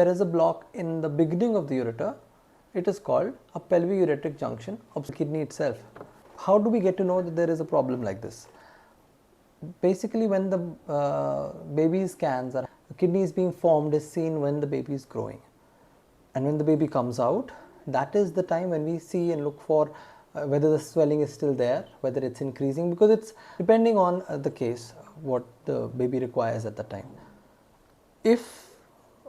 There is a block in the beginning of the ureter. It is called a pelvic ureteric junction of the kidney itself. How do we get to know that there is a problem like this? Basically, when the baby scans, the kidney is being formed is seen when the baby is growing, and when the baby comes out, that is the time when we see and look for whether the swelling is still there, whether it's increasing, because it's depending on the case what the baby requires at the time. If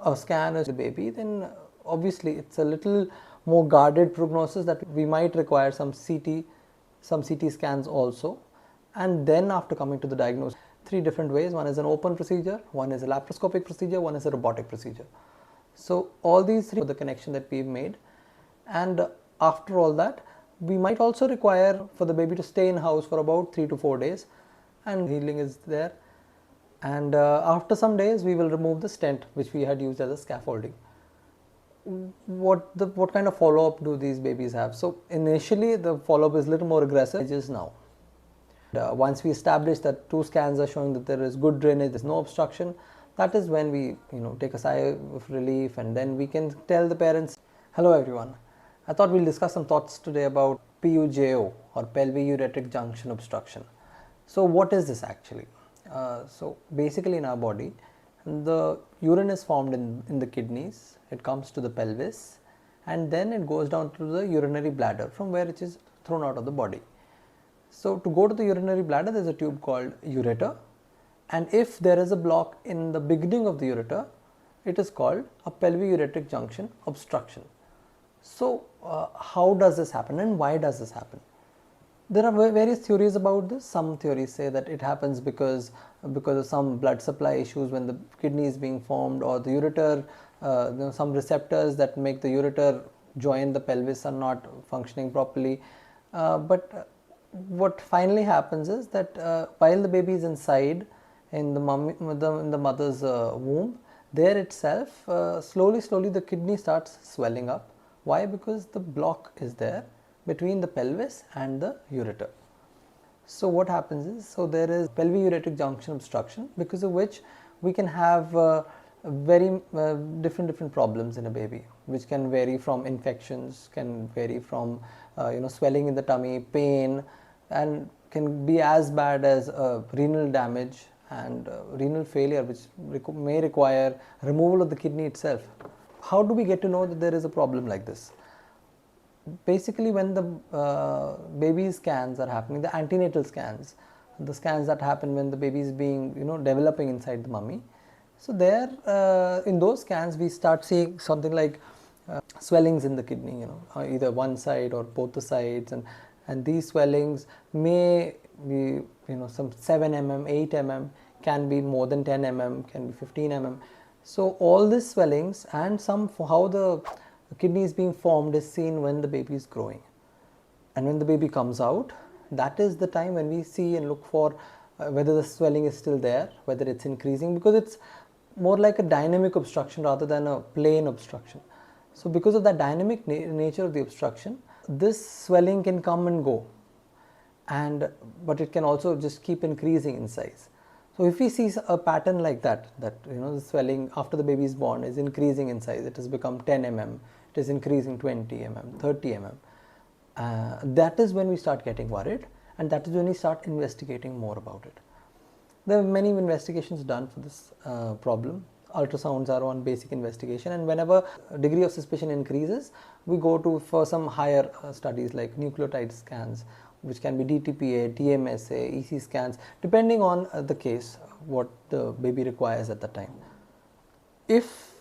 a scan is the baby, then obviously it's a little more guarded prognosis that we might require some CT scans also. And then after coming to the diagnosis, three different ways. One is an open procedure, one is a laparoscopic procedure, one is a robotic procedure. So all these three are the connection that we've made, and after all that, we might also require for the baby to stay in house for about 3 to 4 days, and healing is there. And after some days, we will remove the stent which we had used as a scaffolding. What kind of follow-up do these babies have? So initially, the follow-up is a little more aggressive. It is now. Once we establish that 2 scans are showing that there is good drainage, there's no obstruction, that is when we take a sigh of relief, and then we can tell the parents. Hello everyone, I thought we'll discuss some thoughts today about PUJO or Pelvic Ureteric Junction Obstruction. So what is this actually? So basically in our body, the urine is formed in the kidneys, it comes to the pelvis, and then it goes down to the urinary bladder from where it is thrown out of the body. So to go to the urinary bladder, there is a tube called ureter, and if there is a block in the beginning of the ureter, it is called a pelvic ureteric junction obstruction. So how does this happen and why does this happen? There are various theories about this. Some theories say that it happens because of some blood supply issues when the kidney is being formed, or the ureter, some receptors that make the ureter join the pelvis are not functioning properly. But what finally happens is that while the baby is inside in the mother's womb, there itself slowly the kidney starts swelling up. Why? Because the block is there between the pelvis and the ureter. So what happens is, so there is pelvic ureteric junction obstruction, because of which we can have very different problems in a baby, which can vary from infections, can vary from swelling in the tummy, pain, and can be as bad as renal damage and renal failure, which may require removal of the kidney itself. How do we get to know that there is a problem like this? Basically, when the baby scans are happening, the antenatal scans, the scans that happen when the baby is being developing inside the mummy. So there, in those scans, we start seeing something like swellings in the kidney, either one side or both the sides, and these swellings may be some 7 mm, 8 mm, can be more than 10 mm, can be 15 mm. So all these swellings and how the kidney is being formed is seen when the baby is growing, and when the baby comes out, that is the time when we see and look for whether the swelling is still there, whether it's increasing, because it's more like a dynamic obstruction rather than a plain obstruction. So because of that dynamic nature of the obstruction, this swelling can come and go, but it can also just keep increasing in size. So if we see a pattern like that the swelling after the baby is born is increasing in size, it has become 10 mm, it is increasing 20 mm, 30 mm, that is when we start getting worried, and that is when we start investigating more about it. There are many investigations done for this problem. Ultrasounds are one basic investigation, and whenever degree of suspicion increases, we go for some higher studies like nucleotide scans, which can be DTPA, TMSA, EC scans, depending on the case, what the baby requires at the time. If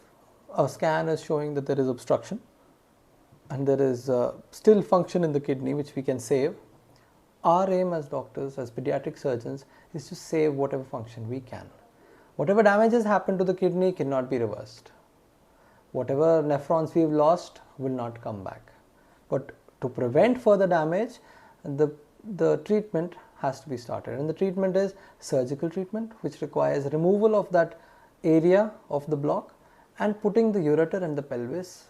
a scan is showing that there is obstruction and there is still function in the kidney which we can save, our aim as doctors, as pediatric surgeons, is to save whatever function we can. Whatever damage has happened to the kidney cannot be reversed. Whatever nephrons we've lost will not come back. But to prevent further damage, the treatment has to be started, and the treatment is surgical treatment, which requires removal of that area of the block and putting the ureter and the pelvis,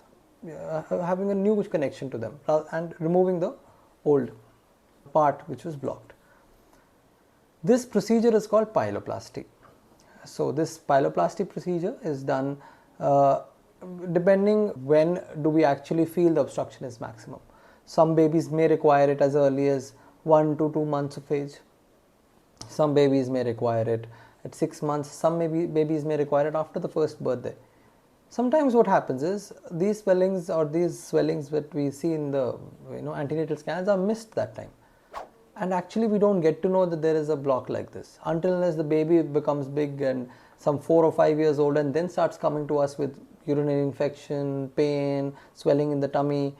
having a new connection to them, and removing the old part which was blocked. This procedure is called pyeloplasty. So this pyeloplasty procedure is done depending when do we actually feel the obstruction is maximum. Some babies may require it as early as 1 to 2 months of age. Some babies may require it at 6 months. Some babies may require it after the first birthday. Sometimes what happens is these swellings that we see in the antenatal scans are missed that time, and actually we don't get to know that there is a block like this until unless the baby becomes big and some 4 or 5 years old, and then starts coming to us with urinary infection, pain, swelling in the tummy.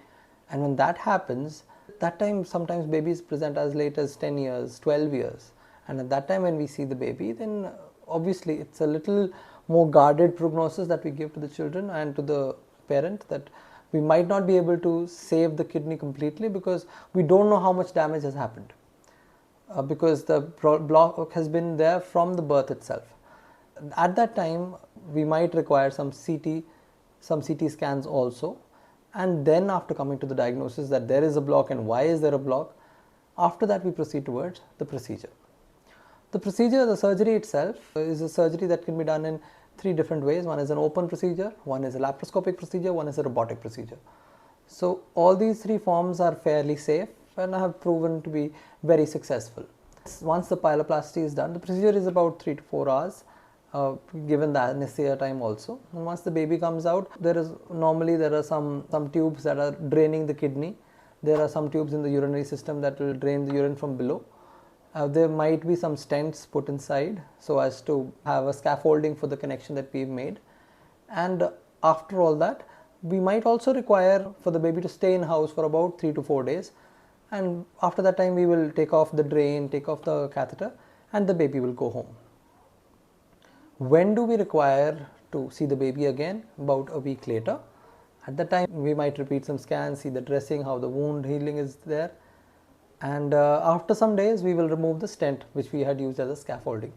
And when that happens, that time sometimes babies present as late as 10 years, 12 years, and at that time when we see the baby, then obviously it's a little more guarded prognosis that we give to the children and to the parent, that we might not be able to save the kidney completely because we don't know how much damage has happened, because the block has been there from the birth itself. At that time we might require some CT scans also, and then after coming to the diagnosis that there is a block and why is there a block, after that we proceed towards the procedure. The surgery itself is a surgery that can be done in 3 different ways. One is an open procedure, one is a laparoscopic procedure, one is a robotic procedure. So all these 3 forms are fairly safe and have proven to be very successful. Once the pyeloplasty is done, the procedure is about 3 to 4 hours, given the anesthesia time also. And once the baby comes out, there are some tubes that are draining the kidney. There are some tubes in the urinary system that will drain the urine from below. There might be some stents put inside so as to have a scaffolding for the connection that we've made. And after all that, we might also require for the baby to stay in house for about 3 to 4 days. And after that time, we will take off the drain, take off the catheter, and the baby will go home. When do we require to see the baby again? About a week later. At that time, we might repeat some scans, see the dressing, how the wound healing is there. And after some days we will remove the stent which we had used as a scaffolding.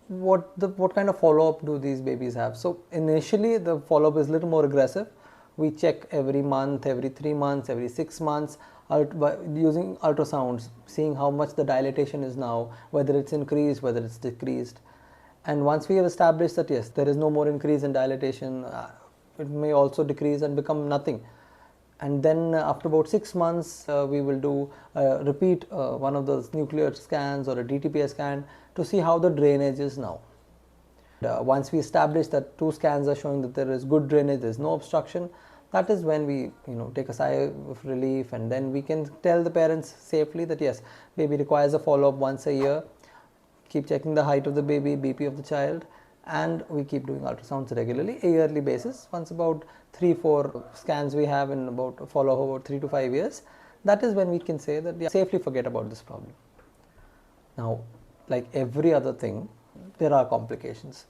What kind of follow-up do these babies have? So initially the follow-up is a little more aggressive. We check every month, every 3 months, every 6 months by using ultrasounds, seeing how much the dilatation is now, whether it's increased, whether it's decreased. And once we have established that yes, there is no more increase in dilatation, it may also decrease and become nothing. And then after about 6 months, we will do repeat one of those nuclear scans or a DTPS scan to see how the drainage is now. Once we establish that 2 scans are showing that there is good drainage, there is no obstruction, that is when we take a sigh of relief, and then we can tell the parents safely that yes, baby requires a follow-up once a year. Keep checking the height of the baby, BP of the child, and we keep doing ultrasounds regularly, a yearly basis. Once about 3-4 scans we have in about follow about 3 to 5 years, that is when we can say that we safely forget about this problem. Now, like every other thing, there are complications,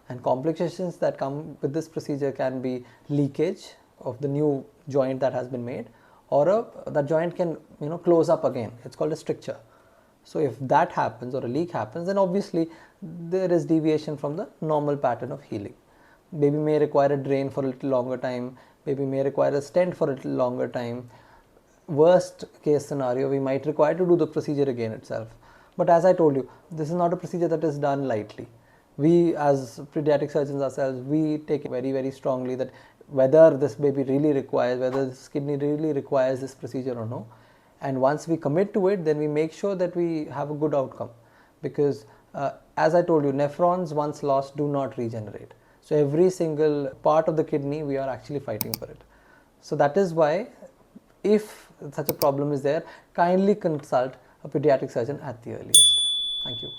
and complications that come with this procedure can be leakage of the new joint that has been made, or that joint can close up again. It's called a stricture. So if that happens or a leak happens, then obviously there is deviation from the normal pattern of healing. Baby may require a drain for a little longer time, baby may require a stent for a little longer time. Worst case scenario, we might require to do the procedure again itself. But as I told you, this is not a procedure that is done lightly. We as pediatric surgeons ourselves, we take it very, very strongly that whether this baby really requires, whether this kidney really requires this procedure or no. And once we commit to it, then we make sure that we have a good outcome, because as I told you, nephrons once lost do not regenerate. So every single part of the kidney, we are actually fighting for it. So that is why, if such a problem is there, kindly consult a pediatric surgeon at the earliest. Thank you.